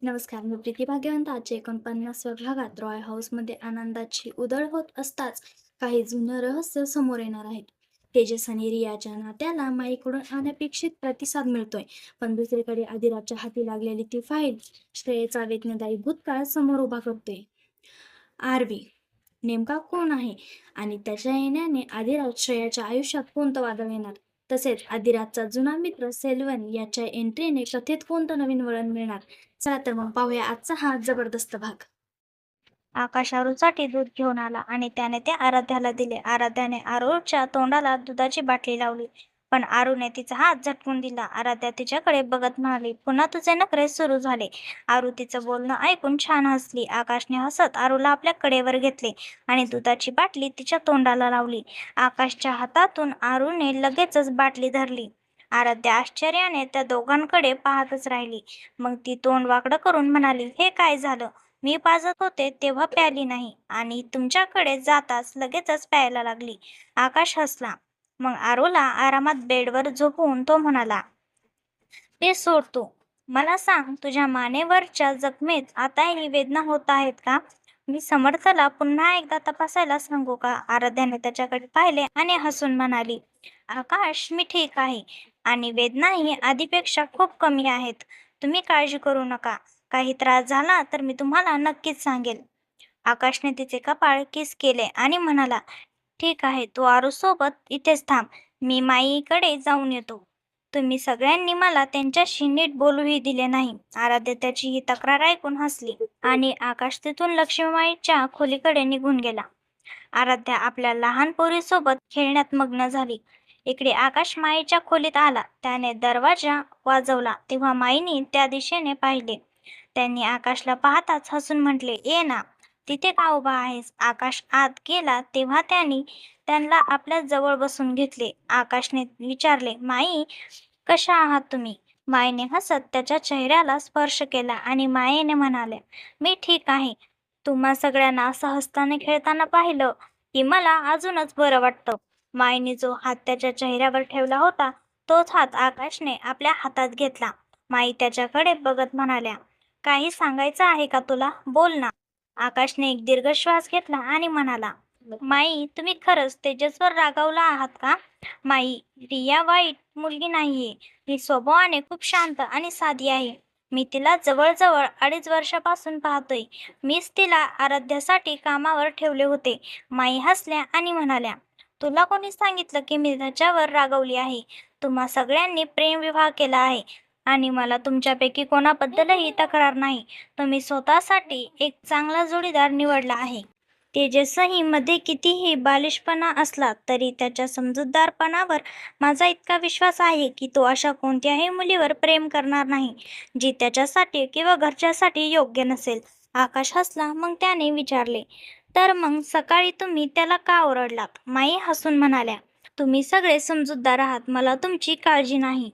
नमस्कार, मी प्रीती भाग्यवंत. आजच्या 49व्या भागात रॉय हाऊसमध्ये आनंदाची उधळ होत असताच काही जुनं रहस्य समोर येणार आहेत. तेजस आणि रियाच्या नात्याला माईकडून अनपेक्षित प्रतिसाद मिळतोय, पण दुसरीकडे आदिराजच्या हाती लागलेली ती फाईल श्रेयचा वेदनादायी भूतकाळ समोर उभा करतोय. आरवी नेमका कोण आहे आणि त्याच्या येण्याने आदिराज श्रेयाच्या आयुष्यात कोणतं वादळ येणार? तसेच आदिराजचा जुना मित्र सेल्वन याच्या एंट्रीने कथेत कोणतं नवीन वळण मिळणार? चला तर मग पाहूया आजचा हा जबरदस्त भाग. आकाश आरूसाठी दूध घेऊन आला आणि त्याने ते आराध्याला दिले. आराध्याने आरूच्या तोंडाला दुधाची बाटली लावली, पण आरूने तिचा हात झटकून दिला. आराध्या तिच्याकडे बघत म्हणाली, पुन्हा तुझे नखरे सुरू झाले. आरू तिचं बोलणं ऐकून छान हसली. आकाशने हसत आरूला आपल्या कडेवर घेतले आणि दुधाची बाटली तिच्या तोंडाला लावली. आकाशच्या हातातून आरूने लगेचच बाटली धरली. आराध्या आश्चर्याने त्या दोघांकडे पाहतच राहिली. मग ती तोंड वाकडं करून म्हणाली, हे काय झालं? मी पाजत होते तेव्हा प्याली नाही आणि तुमच्याकडे जाताच लगेचच प्यायला लागली. आकाश हसला. मग आरूला आरामात बेडवर झोपवून तो म्हणाला, ते सोड तू. मला सांग, तुझ्या मानेवरच्या जखमेत आताही वेदना होत आहेत का? मी समर्थला पुन्हा एकदा तपासायला सांगू का? आराध्याने त्याच्याकडे पाहिले आणि हसून म्हणाली, आकाश, मी ठीक आहे आणि वेदनाही आधीपेक्षा खूप कमी आहेत. तुम्ही काळजी करू नका. काही त्रास झाला तर मी तुम्हाला नक्कीच सांगेल. आकाशने तिचे कपाळ किस केले आणि म्हणाला, ठीक आहे, तू आरूसोबत इथेच थांब. मी माईकडे जाऊन येतो. तुम्ही सगळ्यांनी मला त्यांच्याशी नीट बोलूही दिले नाही. आराध्या त्याची ही तक्रार ऐकून हसली आणि आकाश तिथून लक्ष्मीमाईच्या खोलीकडे निघून गेला. आराध्या आपल्या लहान पोरीसोबत खेळण्यात मग्न झाली. इकडे आकाश माईच्या खोलीत आला. त्याने दरवाजा वाजवला तेव्हा माईने त्या दिशेने पाहिले. त्यांनी आकाशला पाहताच हसून म्हटले, ये ना, तिथे का उभा आहेस? आकाश आत गेला तेव्हा त्यांना आपल्या जवळ बसून घेतले. आकाशने विचारले, माई, कशा आहात तुम्ही? माईने हसत त्याच्या चेहऱ्याला स्पर्श केला आणि मायेने म्हणाले, मी ठीक आहे. तुम्हा सगळ्यांना असं हसताना खेळताना पाहिलं की मला अजूनच बरं वाटतं. माईने जो हात त्याच्या चेहऱ्यावर ठेवला होता तोच हात आकाशने आपल्या हातात घेतला. माई त्याच्याकडे बघत म्हणाल्या, काही सांगायचं आहे का तुला? बोल ना. आकाशने एक दीर्घ श्वास घेतला आणि म्हणाला, माई, तुम्ही खरंच तेजसवर रागावला आहात का? माई, रिया वाईट मुलगी नाहीये. ही स्वभावाने खूप शांत आणि साधी आहे. मी तिला जवळजवळ 2.5 वर्षापासून पाहतोय. मीच तिला आराध्यासाठी कामावर ठेवले होते. माई हसल्या आणि म्हणाल्या, तुला कोणी सांगितलं की मी त्याच्यावर रागवली आहे? तुम्हा सगळ्यांनी प्रेमविवाह केला आहे आणि मला तुमच्यापैकी कोणाबद्दलही तक्रार नाही. तुम्ही स्वतःसाठी एक चांगला जोडीदार निवडला आहे. तेजसही मध्ये कितीही बालिशपणा असला तरी त्याच्या समजूतदारपणावर माझा इतका विश्वास आहे की तो अशा कोणत्याही मुलीवर प्रेम करणार नाही जी त्याच्यासाठी किंवा घरच्यासाठी योग्य नसेल. आकाश हसला. मग त्याने विचारले, तर मग सकाळी तुम्ही त्याला का ओरडलात? माई हसून म्हणाल्या, तुम्ही सगळे समजूतदार आहात, मला तुमची काळजी नाही.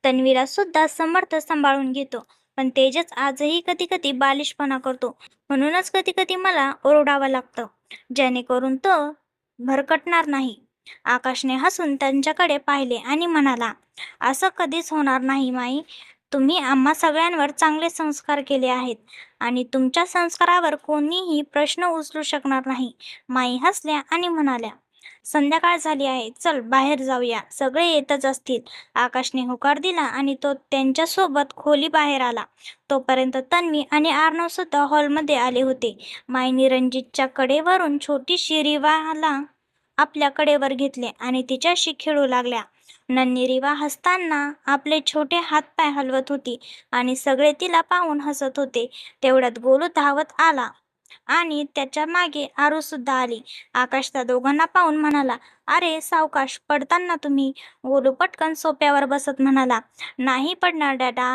तन्वीला सुद्धा समर्थ सांभाळून घेतो, पण तेजच आजही कधी कधी बालिशपणा करतो. म्हणूनच कधी कधी मला ओरडावं लागतं, जेणेकरून तो भरकटणार नाही. आकाशने हसून त्यांच्याकडे पाहिले आणि म्हणाला, असं कधीच होणार नाही माई. तुम्ही आम्हा सगळ्यांवर चांगले संस्कार केले आहेत आणि तुमच्या संस्कारावर कोणीही प्रश्न उचलू शकणार नाही. माई हसल्या आणि म्हणाल्या, संध्याकाळ झाली आहे, चल बाहेर जाऊया, सगळे येतच असतील. आकाशने होकार दिला आणि तो त्यांच्यासोबत खोली बाहेर आला. तोपर्यंत तन्वी आणि आर्नव सुद्धा हॉलमध्ये आले होते. माईने रणजितच्या कडेवरून छोटीशी रिवाला आपल्या कडेवर घेतले आणि तिच्याशी खेळू लागल्या. नन्ही रिवा हसताना आपले छोटे हातपाय हलवत होती आणि सगळे तिला पाहून हसत होते. तेवढ्यात गोलू धावत आला आणि त्याच्या मागे आरू सुद्धा आली. आकाश त्या दोघांना पाहून म्हणाला, अरे सावकाश, पडताना तुम्ही. गोलू पटकन सोप्यावर बसत म्हणाला, नाही पडणार डॅडा,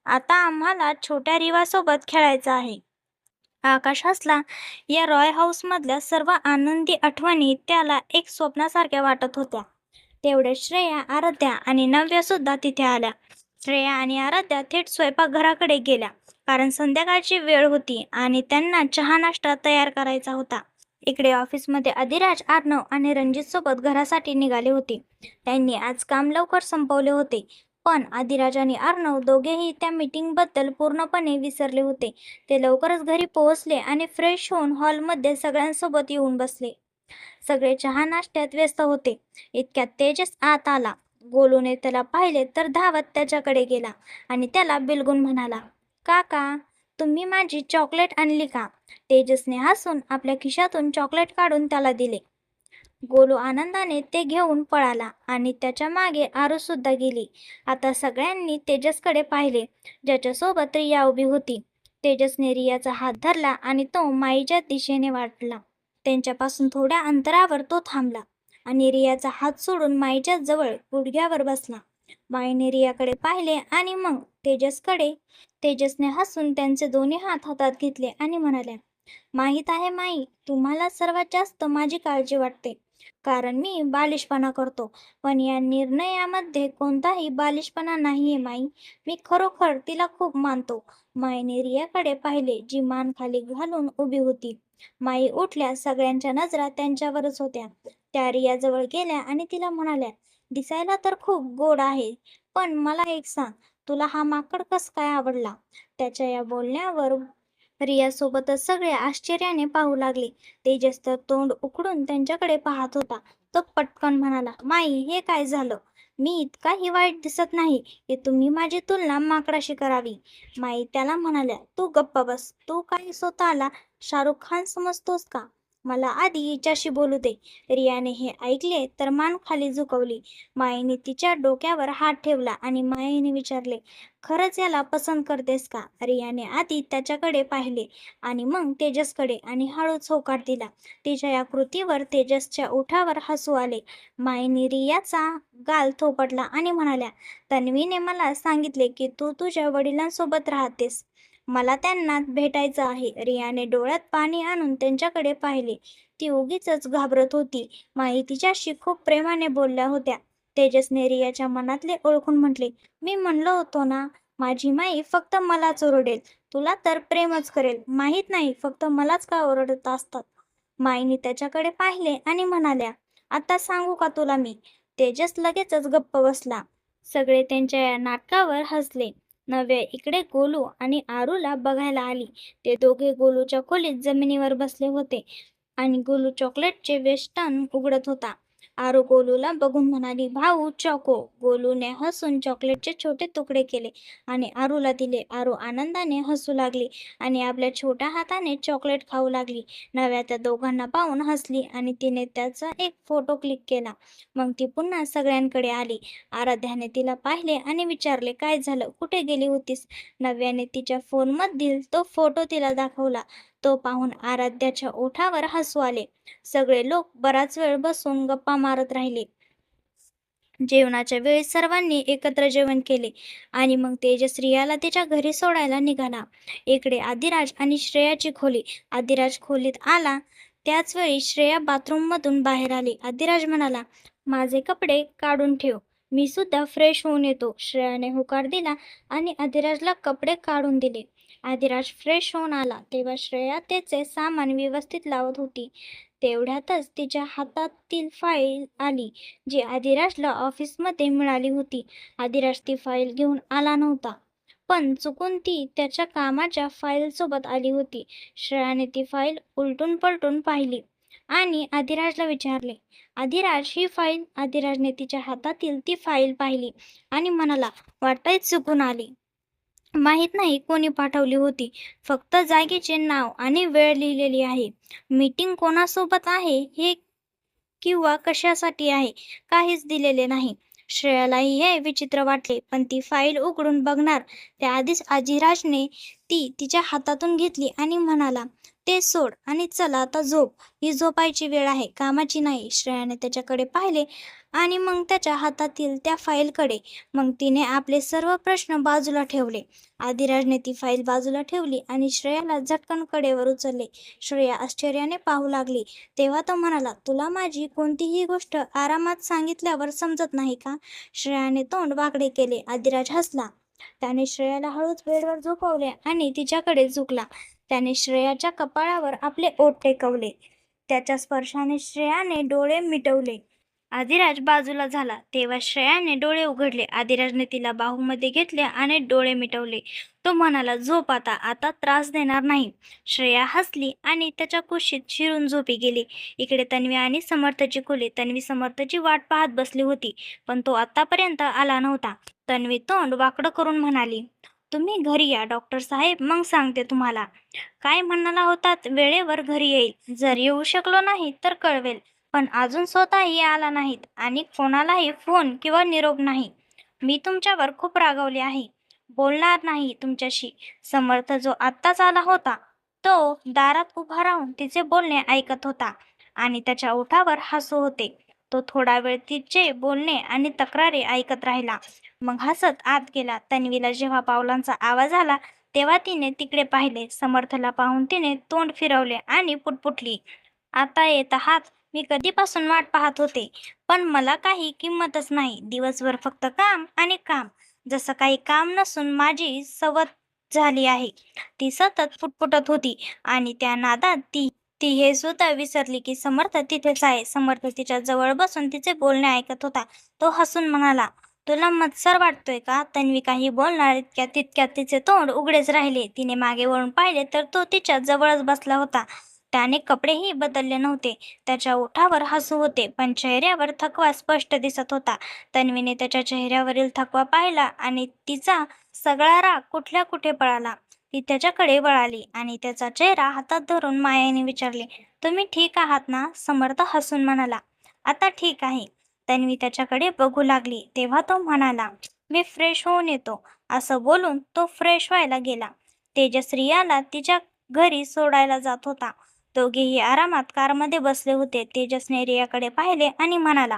आता आम्हाला छोट्या रिवासोबत खेळायचं आहे. आकाश हसला. या रॉय हाऊसमधल्या सर्व आनंदी आठवणी त्याला एक स्वप्नासारख्या वाटत होत्या. तेवढ्या श्रेया, आराध्या आणि नव्या सुद्धा तिथे आल्या. श्रेया आणि आराध्या थेट स्वयंपाकघराकडे गेल्या, कारण संध्याकाळची वेळ होती आणि त्यांना चहा नाश्ता तयार करायचा होता. इकडे ऑफिसमध्ये अधिराज, अर्णव आणि रणजित सोबत घरासाठी निघाले होते. त्यांनी आज काम लवकर संपवले होते. पण आदिराज आणि अर्णव दोघेही त्या मीटिंगबद्दल पूर्णपणे विसरले होते. ते लवकरच घरी पोहोचले आणि फ्रेश होऊन हॉलमध्ये सगळ्यांसोबत येऊन बसले. सगळे चहा नाश्त्यात व्यस्त होते. इतक्यात तेजस आत आला. गोलूने त्याला पाहिले तर धावत त्याच्याकडे गेला आणि त्याला बिलगून म्हणाला, "काका, तुम्ही माझी चॉकलेट आणली का?" तेजसने हसून आपल्या खिशातून चॉकलेट काढून त्याला दिले. गोलू आनंदाने ते घेऊन पळाला आणि त्याच्या मागे आरू सुद्धा गेली. आता सगळ्यांनी तेजसकडे पाहिले, ज्याच्यासोबत रिया उभी होती. तेजसने रियाचा हात धरला आणि तो माईच्या दिशेने वाटला. त्यांच्यापासून थोड्या अंतरावर तो थांबला आणि रियाचा हात सोडून माईच्या जवळ गुडघ्यावर बसला. माईने रियाकडे पाहिले आणि मग तेजसकडे. तेजसने हसून त्यांचे दोन्ही हात हातात घेतले आणि म्हणाल्या, "माहीत आहे माई, तुम्हाला सर्वात जास्त माझी काळजी वाटते. कारण मी बालिशपणा करतो. पण या निर्णयामध्ये कोणताही बालिशपणा नाहीये माई. मी खरोखर तिला खूप मानतो." माईने रियाकडे पाहिले, जी मान खाली घालून उभी होती. माई उठल्या. सगळ्यांच्या नजरा त्यांच्यावरच होत्या. त्या रियाजवळ गेल्या आणि तिला म्हणाल्या, "दिसायला तर खूप गोड आहे, पण मला एक सांग, तुला हा माकड कस काय आवडला?" त्याच्या या बोलण्यावर रियासोबतच सगळे आश्चर्याने पाहू लागले. तेजस तर तोंड उघडून त्यांच्याकडे पाहत होता. तो पटकन म्हणाला, "माई, हे काय झालं? मी इतकाही वाईट दिसत नाही की तुम्ही माझी तुलना माकडाशी करावी." माई त्याला म्हणाल्या, "तू गप्प बस. तू काय स्वतःला शाहरुख खान समजतोस का? मला आधी हिच्याशी बोलू दे." रियाने हे ऐकले तर मान खाली झुकवली. माईने तिच्या डोक्यावर हात ठेवला आणि माईने विचारले, "खरंच याला पसंत करतेस का?" रियाने आधी त्याच्याकडे पाहिले आणि मग तेजसकडे आणि हळूच होकार दिला. तिच्या या कृतीवर तेजसच्या ओठावर हसू आले. माईने रियाचा गाल थोपटला आणि म्हणाल्या, "तन्वीने मला सांगितले की तू तुझ्या वडिलांसोबत राहतेस. मला त्यांना भेटायचं आहे." रियाने डोळ्यात पाणी आणून त्यांच्याकडे पाहिले. ती उगीचच घाबरत होती. माई तिच्याशी खूप प्रेमाने बोलल्या होत्या. तेजसने रियाच्या मनातले ओळखून म्हटले, "मी म्हणलो होतो ना, माझी माई फक्त मलाच ओरडेल. तुला तर प्रेमच करेल. माहीत नाही फक्त मलाच का ओरडत असतात." माईने त्याच्याकडे पाहिले आणि म्हणाल्या, "आता सांगू का तुला मी?" तेजस लगेचच गप्प बसला. सगळे त्यांच्या या नाटकावर हसले. नव्या इकडे गोलू आणि आरूला बघायला आली. ते दोघे गोलूच्या खोलीत जमिनीवर बसले होते आणि गोलू चॉकलेटचे वेष्टन उघडत होता. आरू गोलूला बघून म्हणाली, "भाऊ, चॉको." गोलूने हसून चॉकलेटचे छोटे तुकडे केले आणि आरूला दिले. आरू आनंदाने हसू लागली आणि आपल्या छोट्या हाताने चॉकलेट खाऊ लागली. नव्या त्या दोघांना पाहून हसली आणि तिने त्याचा एक फोटो क्लिक केला. मग ती पुन्हा सगळ्यांकडे आली. आराध्याने तिला पाहिले आणि विचारले, "काय झालं? कुठे गेली होतीस?" नव्याने तिच्या फोनमधील तो फोटो तिला दाखवला. तो पाहून आराध्याच्या ओठावर हसू आले. सगळे लोक बराच वेळ बसून गप्पा मारत राहिले. जेवणाच्या वेळी सर्वांनी एकत्र जेवण केले आणि मग तेजस रियाला तिच्या घरी सोडायला निघाला. इकडे आदिराज आणि श्रेयाची खोली. आदिराज खोलीत आला त्याच वेळी श्रेया बाथरूममधून बाहेर आली. आदिराज म्हणाला, "माझे कपडे काढून ठेव, मी सुद्धा फ्रेश होऊन येतो." श्रेयाने होकार दिला आणि आदिराजला कपडे काढून दिले. आदिराज फ्रेश होऊन आला तेव्हा श्रेया त्याचे सामान व्यवस्थित लावत होती. तेवढ्यातच तिच्या हातातील फाईल आली, जी आदिराजला ऑफिसमध्ये मिळाली होती. आदिराज ती फाईल घेऊन आला नव्हता, पण चुकून ती त्याच्या कामाच्या फाईलसोबत आली होती. श्रेयाने ती फाईल उलटून पलटून पाहिली आणि आदिराजला विचारले, "आदिराज, ही फाईल?" आदिराजने तिच्या हातातील ती फाईल पाहिली आणि म्हणाला, "वाटतंय चुकून आली. माहीत नाही कोणी पाठवली होती. फक्त जागेचे नाव आणि वेळ लिहिलेली आहे. मीटिंग कोणासोबत आहे हे किंवा कशासाठी आहे काहीच दिलेले नाही." श्रेयालाही हे विचित्र वाटले, पण ती फाईल उघडून बघणार त्याआधीच आदिराजने ती तिच्या हातातून घेतली आणि म्हणाला, "ते सोड आणि चला आता झोप. ही झोपायची वेळ आहे, कामाची नाही." श्रेयाने त्याच्याकडे पाहिले आणि मग त्याच्या हातातील त्या फाईलकडे. मग तिने आपले सर्व प्रश्न बाजूला ठेवले. आदिराजने ती फाईल बाजूला ठेवली आणि श्रेयाला झटकन कडेवर उचलले. श्रेया आश्चर्याने पाहू लागली. तेव्हा तो म्हणाला, "तुला माझी कोणतीही गोष्ट आरामात सांगितल्यावर समजत नाही का?" श्रेयाने तोंड वाकडे केले. आदिराज हसला. त्याने श्रेयाला हळूच बेडवर झोपवले आणि तिच्याकडे झुकला. त्याने श्रेयाच्या कपाळावर आपले ओठ टेकवले. त्याच्या स्पर्शाने श्रेयाने डोळे मिटवले आदिराज बाजूला झाला तेव्हा श्रेयाने डोळे उघडले. आदिराजने तिला बाहूमध्ये घेतले आणि डोळे मिटवले. तो म्हणाला, झोप आता, आता त्रास देणार नाही. श्रेया हसली आणि त्याच्या कुशीत शिरून झोपी गेली. इकडे तन्वी आणि समर्थची खोली. तन्वी समर्थची वाट पाहत बसली होती, पण तो आतापर्यंत आला नव्हता. तन्वी तोंड वाकडं करून म्हणाली, तुम्ही घरी या डॉक्टर साहेब, मग सांगते तुम्हाला. काय म्हणाला होतात, वेळेवर घरी येईल. जर येऊ शकलो नाही तर कळवेल. पण अजून स्वतःही आला नाहीत आणि कोणालाही फोन किंवा निरोप नाही. मी तुमच्यावर खूप रागावले आहे. बोलणार नाही तुमच्याशी. समर्थ जो आत्ताच आला होता, तो दारात उभा राहून तिचे बोलणे ऐकत होता आणि त्याच्या ओठावर हसू होते. तो थोडा वेळ तिचे बोलणे आणि तक्रारी ऐकत राहिला, मग हसत आत गेला. तन्वीला जेव्हा पावलांचा आवाज आला तेव्हा तिने तिकडे पाहिले. समर्थला पाहून तिने तोंड फिरवले आणि पुटपुटली, आता येत आहात. मी कधीपासून वाट पाहत होते, पण मला काही किंमतच नाही. दिवसभर फक्त काम आणि काम, जसं काही काम नसून माझी सवत झाली आहे. ती सतत पुटपुटत होती आणि त्या नादात ती ती हे सुद्धा विसरली की समर्थ तिथेच आहे. समर्थ तिच्या जवळ बसून तिचे बोलणे ऐकत होता. तो हसून म्हणाला, तुला मत्सर वाटतोय का? तन्वी काही बोलणार इतक्यात तितक्यात तिचे तोंड उघडेच राहिले. तिने मागे वळून पाहिले तर तो तिच्या जवळच बसला होता. त्याने कपडेही बदलले नव्हते. त्याच्या ओठावर हसू होते, पण चेहऱ्यावर थकवा स्पष्ट दिसत होता. तन्वीने त्याच्या चेहऱ्यावरील थकवा पाहिला आणि तिचा सगळा राग कुठल्या कुठे पळाला. ती त्याच्याकडे वळाली आणि त्याचा चेहरा हातात धरून मायाने विचारले, तुम्ही ठीक आहात ना? समर्थ हसून म्हणाला, आता ठीक आहे. तन्वी त्याच्याकडे बघू लागली तेव्हा तो म्हणाला, मी फ्रेश होऊन येतो. असं बोलून तो फ्रेश व्हायला गेला. तेजस रियाला तिच्या घरी सोडायला जात होता. दोघेही आरामात कारमध्ये बसले होते. तेजसने रियाकडे पाहिले आणि म्हणाला,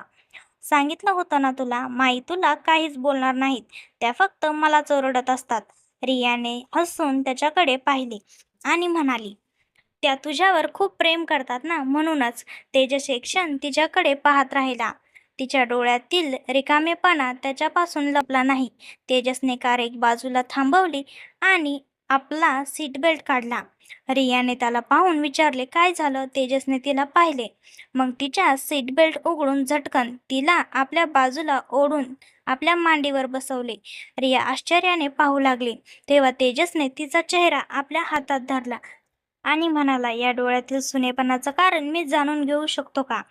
सांगितलं होतं ना तुला, माई तुला काहीच बोलणार नाहीत. त्या फक्त मलाच ओरडत असतात. रियाने हसून त्याच्याकडे पाहिले आणि म्हणाली, त्या तुझ्यावर खूप प्रेम करतात ना, म्हणूनच. तेजस एक क्षण तिच्याकडे पाहत राहिला. तिच्या डोळ्यातील रिकामेपणा त्याच्यापासून लपला नाही. तेजसने कार एक बाजूला थांबवली आणि आपला सीट बेल्ट काढला. रियाने त्याला पाहून विचारले, काय झालं? तेजसने तिला पाहिले, मग तिच्या सीट बेल्ट उघडून झटकन तिला आपल्या बाजूला ओढून आपल्या मांडीवर बसवले. रिया आश्चर्याने पाहू लागली. तेव्हा तेजसने तिचा चेहरा आपल्या हातात धरला आणि म्हणाला, या डोळ्यातील सुनेपणाचं कारण मी जाणून घेऊ शकतो का?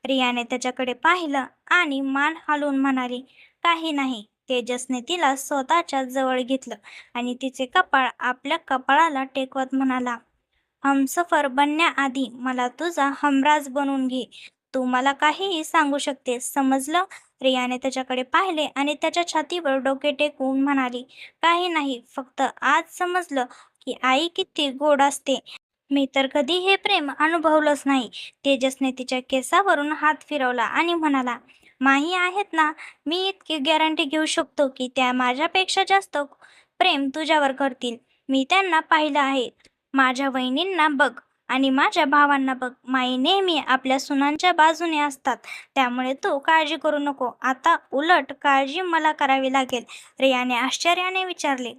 रियाने त्याच्याकडे पाहिलं आणि मान हलवून म्हणाली, काही नाही. तेजसने तिला स्वतःच्या जवळ घेतलं आणि तिचे कपाळ आपल्या कपाळाला टेकवत म्हणाला, हमसफर बनण्याआधी मला तुझा हमराज बनवून घे. तू मला काहीही सांगू शकतेस, समजलं? रियाने त्याच्याकडे पाहिले आणि त्याच्या छातीवर डोके टेकवून म्हणाली, काही नाही, फक्त आज समजलं की आई किती गोड असते. मी तर कधी हे प्रेम अनुभवलंच नाही. तेजसने तिच्या केसावरून हात फिरवला आणि म्हणाला, माही आहेत ना, मी इतकी गॅरंटी घेऊ शकतो की त्या माझ्यापेक्षा जास्त प्रेम तुझ्यावर करतील. मी त्यांना पाहिलं आहे. माझ्या वहिनींना बघ आणि माझ्या भावांना बघ. माई नेहमी आपल्या सुनांच्या बाजूने असतात. त्यामुळे तू काळजी करू नको. आता उलट काळजी मला करावी लागेल. रियाने आश्चर्याने विचारले,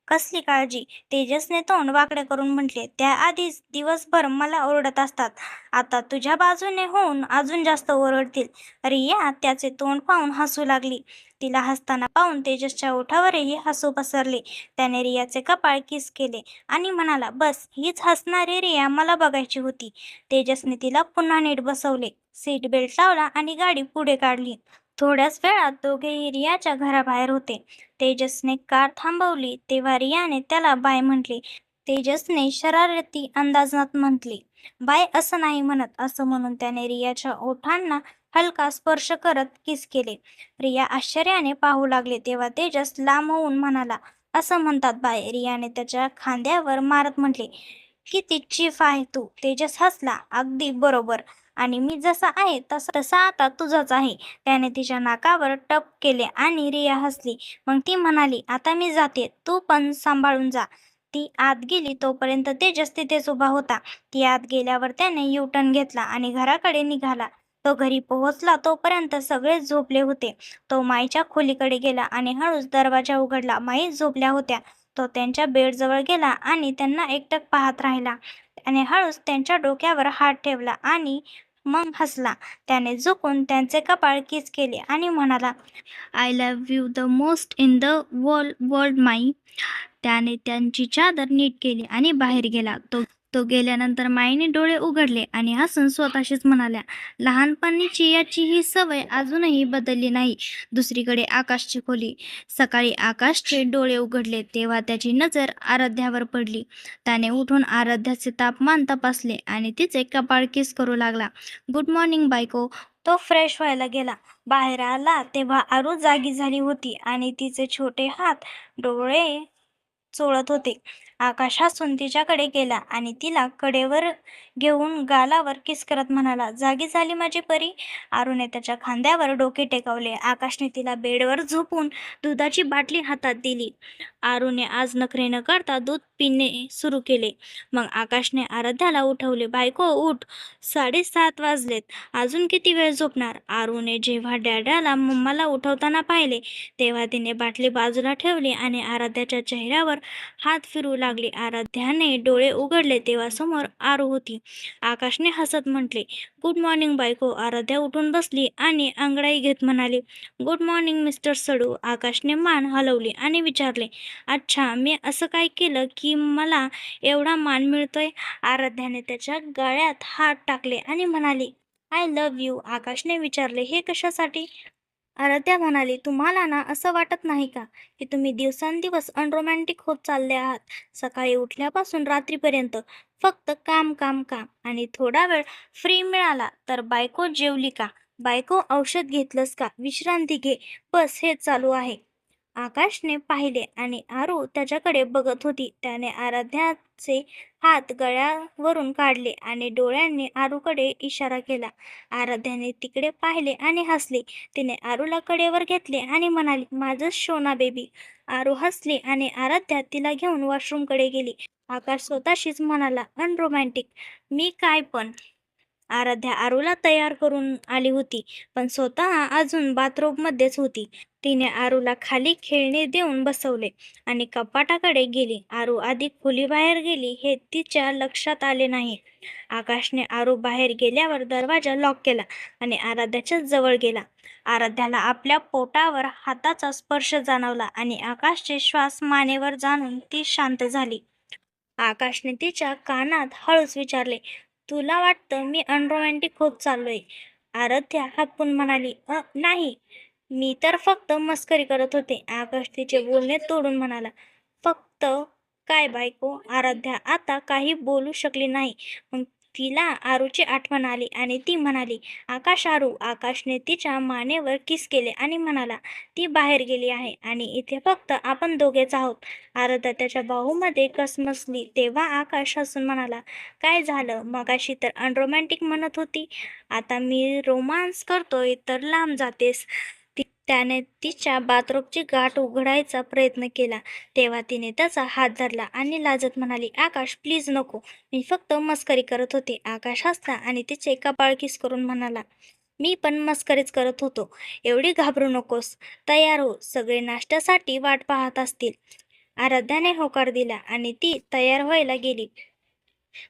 कसली काळजी? तेजसने तोंड वाकडे करून म्हटले, त्याआधीच दिवसभर मला ओरडत असतात. आता तुझ्या बाजूने होऊन अजून जास्त ओरडतील. रिया त्याचे तोंड पाहून हसू लागली. तिला हसताना पाहून तेजसच्या ओठावरही हसू पसरले. त्याने रियाचे कपाळ किस केले आणि म्हणाला, बस, हीच हसणारी रिया मला बघायची होती. तेजसने तिला पुन्हा नीट बसवले, सीट बेल्ट लावला आणि गाडी पुढे काढली. थोड्याच वेळात दोघेही रियाच्या घराबाहेर होते. तेजसने कार थांबवली तेव्हा रियाने त्याला बाय म्हटले. तेजसने शरारती अंदाजात म्हटले, बाय असं नाही म्हणत. असं म्हणून त्याने रियाच्या ओठांना हलका स्पर्श करत किस केले. रिया आश्चर्याने पाहू लागले तेव्हा तेजस लांब होऊन म्हणाला, असं म्हणतात बाय. रियाने त्याच्या खांद्यावर मारत म्हटले, किती चीफ आहे तू. तेजस हसला, अगदी बरोबर, आणि मी जसा आहे तसा आता तुझाच आहे. त्याने तिच्या नाकावर टप केले आणि रिया हसली. मग ती म्हणाली, आता मी जाते, तू पण सांभाळून जा. ती आत गेली तोपर्यंत तेजस तिथेच उभा होता. ती आत गेल्यावर त्याने युटर्न घेतला आणि घराकडे निघाला. तो घरी पोहोचला तोपर्यंत सगळे झोपले होते. तो माईच्या खोलीकडे गेला आणि हळूच दरवाजा उघडला. माई झोपल्या होत्या. तो त्यांच्या बेडजवळ गेला आणि त्यांना एकटक पाहत राहिला. त्याने हळूच त्यांच्या डोक्यावर हात ठेवला आणि मग हसला. त्याने झुकून त्यांचे कपाळ किस केले आणि म्हणाला, I love you the most in the world my. त्याने त्यांची चादर नीट केली आणि बाहेर गेला. तो गेल्यानंतर माईने डोळे उघडले आणि हसून स्वतःशीच म्हणाल्या, लहानपणीची याची ही सवय अजूनही बदलली नाही. दुसरीकडे आकाशची खोली. सकाळी आकाशचे डोळे उघडले तेव्हा त्याची नजर आराध्यावर पडली. त्याने उठून आराध्याचे तापमान तपासले आणि तिचे कपाळ किस करू लागला. गुड मॉर्निंग बायको. तो फ्रेश व्हायला गेला. बाहेर आला तेव्हा आरू जागी झाली होती आणि तिचे छोटे हात डोळे चोळत होते. आकाश हसून तिच्याकडे गेला आणि तिला कडेवर घेऊन गालावर किस करत म्हणाला, जागी झाली माझी परी. आरूने त्याच्या खांद्यावर डोके टेकवले. आकाशने तिला बेडवर झोपून दुधाची बाटली हातात दिली. आरूने आज नखरे न करता दूध पिणे सुरू केले. मग आकाशने आराध्याला उठवले. बायको उठ, 7:30 वाजलेत, अजून किती वेळ झोपणार. आरूने जेव्हा डॅडाला मम्माला उठवताना पाहिले तेव्हा तिने बाटली बाजूला ठेवली आणि आराध्याच्या चेहऱ्यावर हात फिरवू लागली. आराध्याने डोळे उघडले तेव्हा समोर आरू होती. आकाशने हसत म्हटले, गुड मॉर्निंग बायको. आराध्या उठून बसली आणि अंगडाई घेत म्हणाली, गुड मॉर्निंग मिस्टर सडू. आकाशने मान हलवली आणि विचारले, अच्छा, मी असं काय केलं की मला एवढा मान मिळतोय. आराध्याने त्याच्या गळ्यात हात टाकले आणि म्हणाली, आय लव्ह यू. आकाशने विचारले, हे कशासाठी. आराध्या म्हणाली, तुम्हाला ना असं वाटत नाही का की तुम्ही दिवसांदिवस अनरोमॅन्टिक होत चालले आहात. सकाळी उठल्यापासून रात्रीपर्यंत फक्त काम काम काम आणि थोडा वेळ फ्री मिळाला तर बायको जेवली का, बायको औषध घेतलंस का, विश्रांती घे, बस हेच चालू आहे. आकाशने पाहिले आणि आरू त्याच्याकडे बघत होती. त्याने आराध्याचे हात गळ्यावरून काढले आणि डोळ्यांनी आरूकडे इशारा केला. आराध्याने तिकडे पाहिले आणि हसली. तिने आरूला कडेवर घेतले आणि म्हणाली, माझं शोना बेबी. आरू हसली आणि आराध्या तिला घेऊन वॉशरूमकडे गेली. आकाश स्वतःशीच म्हणाला, अनरोमॅन्टिक मी काय पण. आराध्या आरूला तयार करून आली होती पण स्वतः अजून बाथरूममध्येच होती. तिने आरूला खाली खेळणी देऊन बसवले आणि कपाटाकडे गेली. आरू आधी खोलीबाहेर गेली हे तिच्या लक्षात आले नाही. आकाशने आरू बाहेर गेल्यावर दरवाजा लॉक केला आणि आराध्याच्या जवळ गेला. आराध्याला आपल्या पोटावर हाताचा स्पर्श जाणवला आणि आकाशचे श्वास मानेवर जाणून ती शांत झाली. आकाशने तिच्या कानात हळूच विचारले, तुला वाटतं मी अनरोमॅन्टिक होत चाललोय. आराध्या हटकून म्हणाली, नाही, मी तर फक्त मस्करी करत होते. आकाश तिचे बोलणे तोडून म्हणाला, फक्त काय बायको. आराध्या आता काही बोलू शकली नाही. मग तिला आरूची आठवण आली आणि ती म्हणाली, आकाश. आरू. आकाशने तिच्या मानेवर किस केले आणि म्हणाला, ती बाहेर गेली आहे आणि इथे फक्त आपण दोघेच आहोत. आराध्या त्याच्या बाहूमध्ये कसमसली तेव्हा आकाश हसून म्हणाला, काय झालं, मगाशी तर अनरोमॅन्टिक म्हणत होती, आता मी रोमांस करतोय तर लांब जातेस. त्याने तिच्या बाथरूमची गाठ उघडायचा प्रयत्न केला तेव्हा तिने त्याचा हात धरला आणि लाजत म्हणाली, आकाश प्लीज नको, मी फक्त मस्करी करत होते. आकाश हसला आणि तिचे कपाळ किस करून म्हणाला, मी पण मस्करीच करत होतो, एवढी घाबरू नकोस, तयार हो, सगळे नाश्त्यासाठी वाट पाहत असतील. आराध्याने होकार दिला आणि ती तयार व्हायला गेली.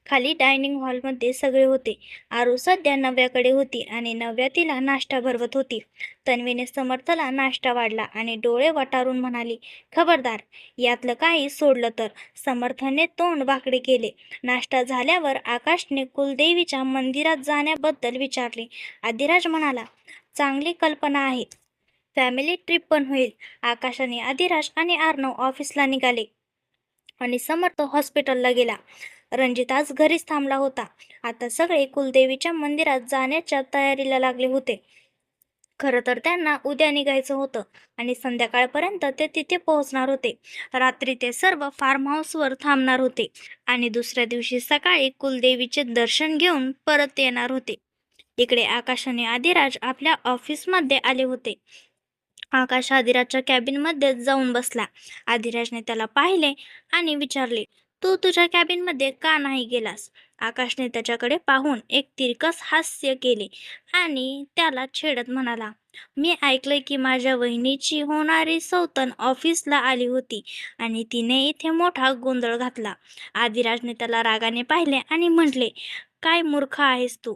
खाली डायनिंग हॉलमध्ये सगळे होते. आरू सध्या नव्याकडे होती आणि नव्या तिला नाश्ता भरवत होती. तन्वीने समर्थला नाश्ता वाढला आणि डोळे वटारून म्हणाली, खबरदार, यातलं काही सोडलं तर. समर्थने तोंड वाकडे केले. नाश्ता झाल्यावर आकाशने कुलदेवीच्या मंदिरात जाण्याबद्दल विचारले. आदिराज म्हणाला, चांगली कल्पना आहे, फॅमिली ट्रिप पण होईल. आकाश आणि आदिराज आणि अर्णव ऑफिसला निघाले आणि समर्थ हॉस्पिटलला गेला. रणजित आज घरीच थांबला होता. आता सगळे कुलदेवीच्या मंदिरात जाण्याच्या तयारीला लागले होते. खरं तर त्यांना उद्या निघायचं होतं आणि संध्याकाळपर्यंत ते तिथे पोहोचणार होते. रात्री ते सर्व फार्म हाऊसवर थांबणार होते आणि दुसऱ्या दिवशी सकाळी कुलदेवीचे दर्शन घेऊन परत येणार होते. इकडे आकाश आणि आदिराज आपल्या ऑफिसमध्ये आले होते. आकाश आदिराजच्या कॅबिनमध्ये जाऊन बसला. आदिराजने त्याला पाहिले आणि विचारले, तू तुझ्या कॅबिनमध्ये का नाही गेलास. आकाशने त्याच्याकडे पाहून एक तिरकस हास्य केले आणि त्याला छेडत म्हणाला, मी ऐकलंय की माझ्या वहिनीची होणारी सौतन ऑफिसला आली होती आणि तिने इथे मोठा गोंधळ घातला. आदिराजने त्याला रागाने पाहिले आणि म्हटले, काय मूर्ख आहेस तू.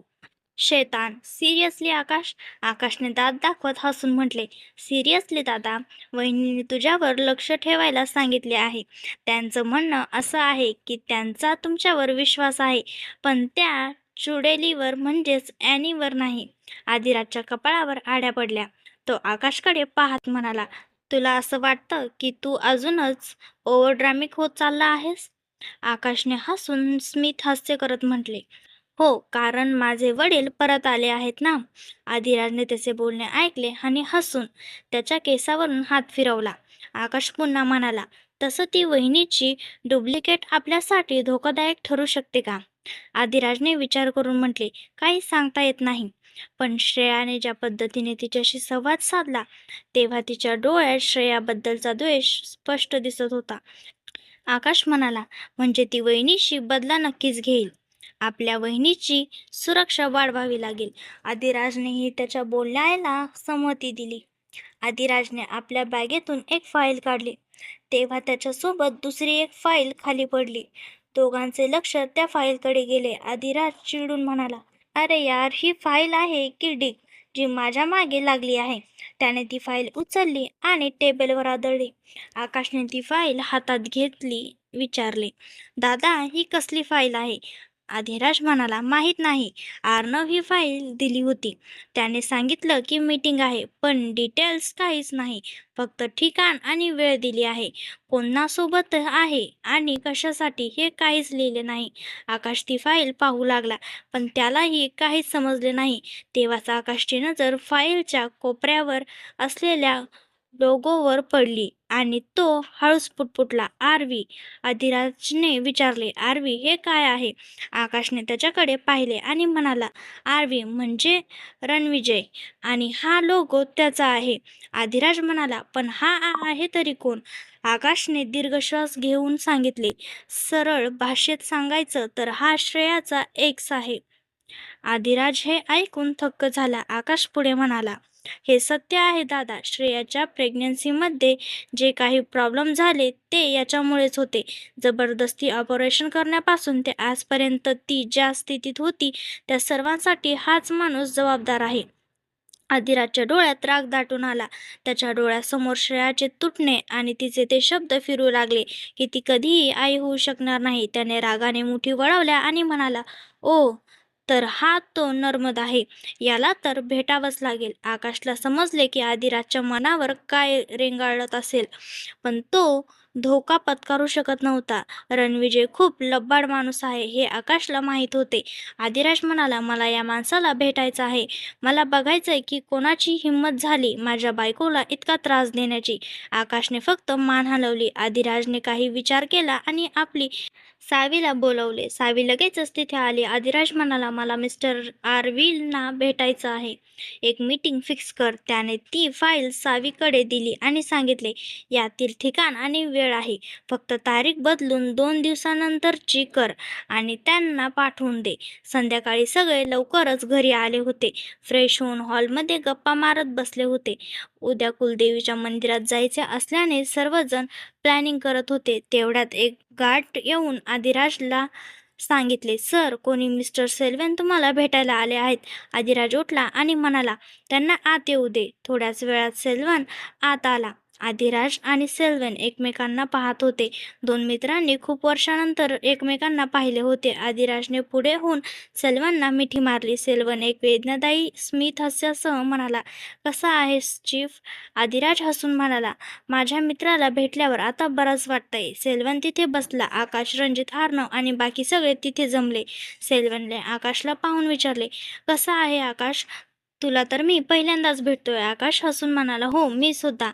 शैतान. सिरियसली आकाश? आकाशने दात दाखवत हसून म्हटले. सिरियसली दादा, वहिनीने तुझ्यावर लक्ष ठेवायला सांगितले आहे. त्यांचं म्हणणं असं आहे की त्यांचा तुमच्यावर विश्वास आहे, पण त्या चुडेलीवर म्हणजेच ॲनीवर नाही. आदिराजच्या कपाळावर आड्या पडल्या. तो आकाशकडे पाहत म्हणाला, तुला असं वाटतं की तू अजूनच ओव्हरड्रामिक होत चालला आहेस? आकाशने हसून स्मित हास्य करत म्हटले, हो, कारण माझे वडील परत आले आहेत ना. आदिराजने त्याचे बोलणे ऐकले आणि हसून त्याच्या केसावरून हात फिरवला. आकाश पुन्हा म्हणाला, तसं ती वहिनीची डुप्लिकेट आपल्यासाठी धोकादायक ठरू शकते का? आदिराजने विचार करून म्हटले, काही सांगता येत नाही. पण श्रेयाने ज्या पद्धतीने तिच्याशी संवाद साधला, तेव्हा तिच्या डोळ्यात श्रेयाबद्दलचा द्वेष स्पष्ट दिसत होता. आकाश म्हणाला, म्हणजे ती वहिनीशी बदला नक्कीच घेईल. आपल्या वहिनीची सुरक्षा वाढवावी लागेल. आदिराजनेही त्याच्या बोलण्याला संमती दिली. आदिराजने आपल्या बॅगेतून एक फाईल काढली. तेव्हा त्याच्यासोबत दुसरी एक फाईल खाली पडली. दोघांचे लक्ष त्या फाईलकडे गेले. आदिराज चिडून म्हणाला, अरे यार, ही फाईल आहे की डिक जी माझ्या मागे लागली आहे? त्याने ती फाईल उचलली आणि टेबलवर आदळली. आकाशने ती फाईल हातात घेतली. विचारले, दादा, ही कसली फाईल आहे? आधिराज म्हणाला, माहीत नाही. आर्नव ही फाईल दिली होती. त्याने सांगितलं की मीटिंग आहे, पण डिटेल्स काहीच नाही. फक्त ठिकाण आणि वेळ दिली आहे. कोणासोबत आहे आणि कशासाठी हे काहीच लिहिले नाही. आकाश ती फाईल पाहू लागला, पण त्यालाही काहीच समजले नाही. तेव्हाच आकाशची नजर फाईलच्या कोपऱ्यावर असलेल्या लोगोवर पडली आणि तो हळूच पुटपुटला, आरवी. आदिराजने विचारले, आरवी हे काय आहे? आकाशने त्याच्याकडे पाहिले आणि म्हणाला, आरवी म्हणजे रणविजय आणि हा लोगो त्याचा आहे. आदिराज म्हणाला, पण हा आहे तरी कोण? आकाशने दीर्घ श्वास घेऊन सांगितले, सरळ भाषेत सांगायचं तर हा श्रेयाचा एक्स आहे. आदिराज हे ऐकून थक्क झाला. आकाश पुढे म्हणाला, हे सत्य आहे दादा. श्रेयाच्या प्रेग्नन्सीमध्ये जे काही प्रॉब्लेम झाले ते याच्यामुळेच होते. जबरदस्ती ऑपरेशन करण्यापासून ते आजपर्यंत ती ज्या स्थितीत होती त्या सर्वांसाठी हाच माणूस जबाबदार आहे. आदिराजच्या डोळ्यात राग दाटून आला. त्याच्या डोळ्यासमोर श्रेयाचे तुटणे आणि तिचे ते शब्द फिरू लागले की ती कधीही आई होऊ शकणार नाही. त्याने रागाने मुठी वळवल्या आणि म्हणाला, ओ, तर हा तो नर्मद आहे. याला तर भेटावंच लागेल. आकाशला समजले की आदिराजच्या मनावर काय रेंगाळत असेल, पण तो धोका पत्करू शकत नव्हता. रणविजय खूप लबाड माणूस आहे हे आकाशला माहीत होते. आदिराज म्हणाला, मला या माणसाला भेटायचं आहे. मला बघायचंय की कोणाची हिंमत झाली माझ्या बायकोला इतका त्रास देण्याची. आकाशने फक्त मान हलवली. आदिराजने काही विचार केला आणि आपली सावीला बोलवले. सावी लगेचच तिथे आली. आदिराज म्हणाला, मला मिस्टर आरविलना भेटायचं आहे. एक मीटिंग फिक्स कर. त्याने ती फाईल सावीकडे दिली आणि सांगितले, यातील ठिकाण आणि वेळ आहे. फक्त तारीख बदलून 2 दिवसानंतरची कर आणि त्यांना पाठवून दे. संध्याकाळी सगळे लवकरच घरी आले होते. फ्रेश होऊन हॉलमध्ये गप्पा मारत बसले होते. उद्या कुलदेवीच्या मंदिरात जायचे असल्याने सर्वजण प्लॅनिंग करत होते. तेवढ्यात एक गार्ड येऊन आदिराजला सांगितले, सर, कोणी मिस्टर सेल्वन तुम्हाला भेटायला आले आहेत. आदिराज उठला आणि म्हणाला, त्यांना आत येऊ दे. थोड्याच वेळात सेल्वन आत आला. आदिराज आणि सेल्वन एकमेकांना पाहत होते. दोन मित्रांनी खूप वर्षानंतर एकमेकांना पाहिले होते. आदिराजने पुढे होऊन सेल्वनना मिठी मारली. सेल्वन एक वेदनादायी स्मित हास्यासह म्हणाला, कसा आहेस चीफ? आदिराज हसून म्हणाला, माझ्या मित्राला भेटल्यावर आता बरंच वाटतंय. सेल्वन तिथे बसला. आकाश, रणजित, आर्नव आणि बाकी सगळे तिथे जमले. सेल्वनने आकाशला पाहून विचारले, कसा आहे आकाश? तुला तर मी पहिल्यांदाच भेटतोय. आकाश हसून म्हणाला, हो, मी सुद्धा.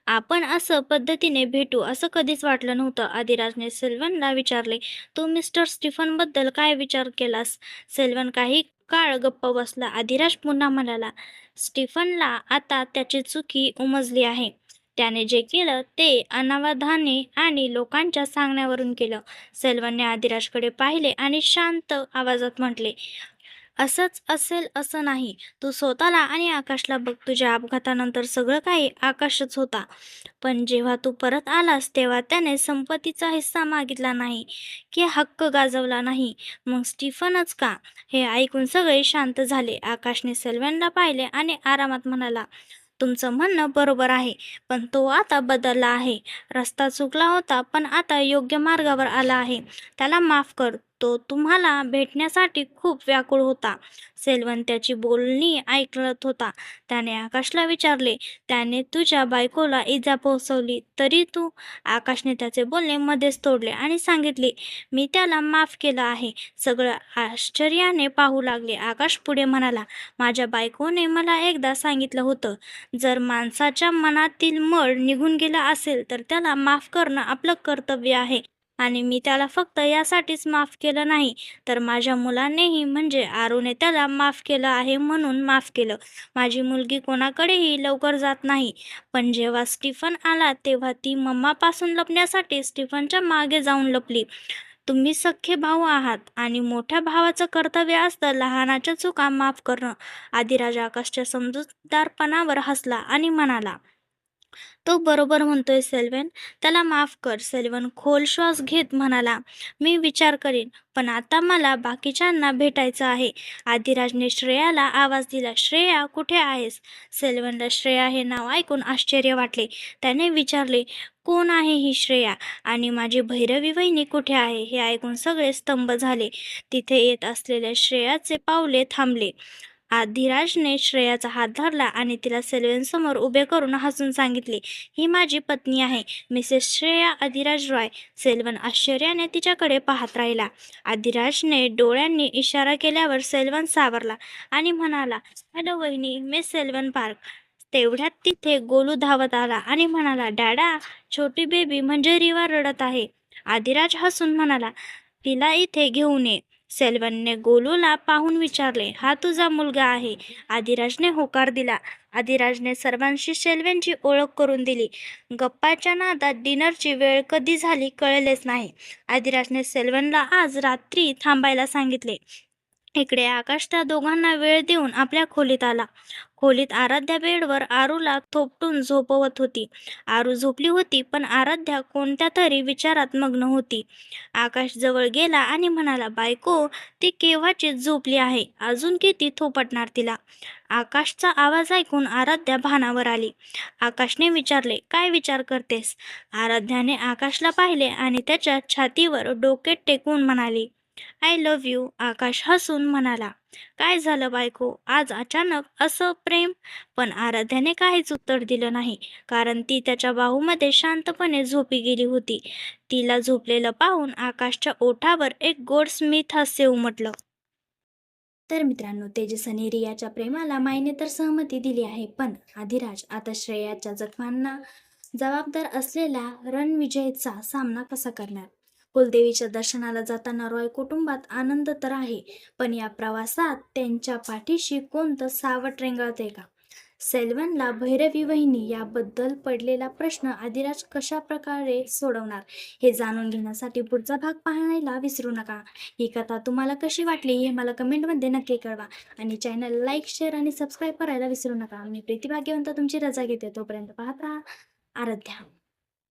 आपण असं पद्धतीने भेटू असं कधीच वाटलं नव्हतं. आदिराजने सेल्वनला विचारले, तू मिस्टर स्टीफनबद्दल काय विचार केलास? सेल्वन काही काळ गप्प बसला. आदिराज पुन्हा म्हणाला, स्टीफनला आता त्याची चुकी उमजली आहे. त्याने जे केलं ते अनावधाने आणि लोकांच्या सांगण्यावरून केलं. सेल्वनने आदिराजकडे पाहिले आणि शांत आवाजात म्हटले, असंच असेल असं नाही. तू स्वतःला आणि आकाशला बघ. तुझ्या अपघातानंतर सगळं काही आकाशच होता. पण जेव्हा तू परत आलास तेव्हा त्याने संपत्तीचा हिस्सा मागितला नाही की हक्क गाजवला नाही. मग स्टीफनच का? हे ऐकून सगळे शांत झाले. आकाशने सेल्वनला पाहिले आणि आरामात म्हणाला, तुमचं म्हणणं बरोबर आहे, पण तो आता बदलला आहे. रस्ता चुकला होता, पण आता योग्य मार्गावर आला आहे. त्याला माफ कर. तो तुम्हाला भेटण्यासाठी खूप व्याकुळ होता. सेल्वन त्याची बोलणी ऐकत होता. त्याने आकाशला विचारले, त्याने तुझ्या बायकोला इजा पोहोचवली तरी तू? आकाशने त्याचे बोलणे मध्येच तोडले आणि सांगितले, मी त्याला माफ केलं आहे. सगळं आश्चर्याने पाहू लागले. आकाश पुढे म्हणाला, माझ्या बायकोने मला एकदा सांगितलं होतं, जर माणसाच्या मनातील मळ निघून गेला असेल तर त्याला माफ करणं आपलं कर्तव्य आहे. आणि मी त्याला फक्त यासाठीच माफ केलं नाही, तर माझ्या मुलानेही म्हणजे आरूने त्याला माफ केलं आहे म्हणून माफ केलं. माझी मुलगी कोणाकडेही लवकर जात नाही, पण जेव्हा स्टीफन आला तेव्हा ती मम्मापासून लपण्यासाठी स्टीफनच्या मागे जाऊन लपली. तुम्ही सख्खे भाऊ आहात आणि मोठ्या भावाचं कर्तव्य असतं लहानाच्या चुका माफ करणं. आदिराज आकाशच्या समजूतदारपणावर हसला आणि म्हणाला, तो बरोबर म्हणतोय सेल्वन, त्याला माफ कर. सेल्वन खोल श्वास घेत म्हणाला, मी विचार करीन, पण आता मला बाकीच्यांना भेटायचं आहे. आदिराजने श्रेयाला आवाज दिला, श्रेया कुठे आहेस? सेल्वनला श्रेया हे नाव ऐकून आश्चर्य वाटले. त्याने विचारले, कोण आहे ही श्रेया? आणि माझी भैरवी वहिनी कुठे आहे? हे ऐकून सगळे स्तंभ झाले. तिथे येत असलेल्या श्रेयाचे पावले थांबले. आदिराजने श्रेयाचा हात धरला आणि तिला सेल्वनसमोर उभे करून हसून सांगितले, ही माझी पत्नी आहे, मिसेस श्रेया आदिराज रॉय. सेल्वन आश्चर्याने तिच्याकडे पाहत राहिला. आदिराजने डोळ्यांनी इशारा केल्यावर सेल्वन सावरला आणि म्हणाला, हॅलो वहिनी, मिस सेल्वन पार्क. तेवढ्यात तिथे गोलू धावत आला आणि म्हणाला, डॅडा, छोटी बेबी म्हणजे रिवा रडत आहे. आदिराज हसून म्हणाला, तिला इथे घेऊन ये. सेल्वनने गोलूला पाहून विचारले, हा तुझा मुलगा आहे? आदिराजने होकार दिला. आदिराजने सर्वांशी सेल्वनची ओळख करून दिली. गप्पाच्या नादात डिनरची वेळ कधी झाली कळलेच नाही. आदिराजने सेल्वनला आज रात्री थांबायला सांगितले. इकडे आकाश त्या दोघांना वेळ देऊन आपल्या खोलीत आला. खोलीत आराध्या बेडवर आरूला थोपटून झोपवत होती. आरू झोपली होती, पण आराध्या कोणत्या तरी विचारात मग्न होती. आकाश जवळ गेला आणि म्हणाला, बायको, ती केव्हाचीच झोपली आहे, अजून किती थोपटणार तिला? आकाशचा आवाज ऐकून आराध्या भानावर आली. आकाशने विचारले, काय विचार करतेस? आराध्याने आकाशला पाहिले आणि त्याच्या छातीवर डोके टेकवून म्हणाली, आय लव्ह यू. आकाश हसून म्हणाला, काय झालं बायको, आज अचानक असं प्रेम? पण आराध्याने काहीच उत्तर दिलं नाही, कारण ती त्याच्या बाहूमध्ये शांतपणे झोपी गेली होती. तिला झोपलेलं पाहून आकाशच्या ओठावर एक गोड स्मित हास्य उमटलं. तर मित्रांनो, तेजस आणि रियाच्या प्रेमाला मायने तर सहमती दिली आहे, पण आदिराज आता श्रेयाच्या जखमांना जबाबदार असलेल्या रणविजयचा सामना कसा करणार? कुलदेवीच्या दर्शनाला जाताना रॉय कुटुंबात आनंद तर आहे, पण या प्रवासात त्यांच्या पाठीशी कोणतं सावट रेंगाळते का? सेल्वनला भैरवी वहिनी याबद्दल पडलेला प्रश्न आदिराज कशा प्रकारे सोडवणार, हे जाणून घेण्यासाठी पुढचा भाग पाहायला विसरू नका. ही कथा तुम्हाला कशी वाटली हे मला कमेंटमध्ये नक्की कळवा आणि चॅनल लाईक, शेअर आणि सबस्क्राईब करायला विसरू नका. मी प्रीती भाग्यवंत तुमची रजा घेते. तोपर्यंत पाहत राहा आराध्या.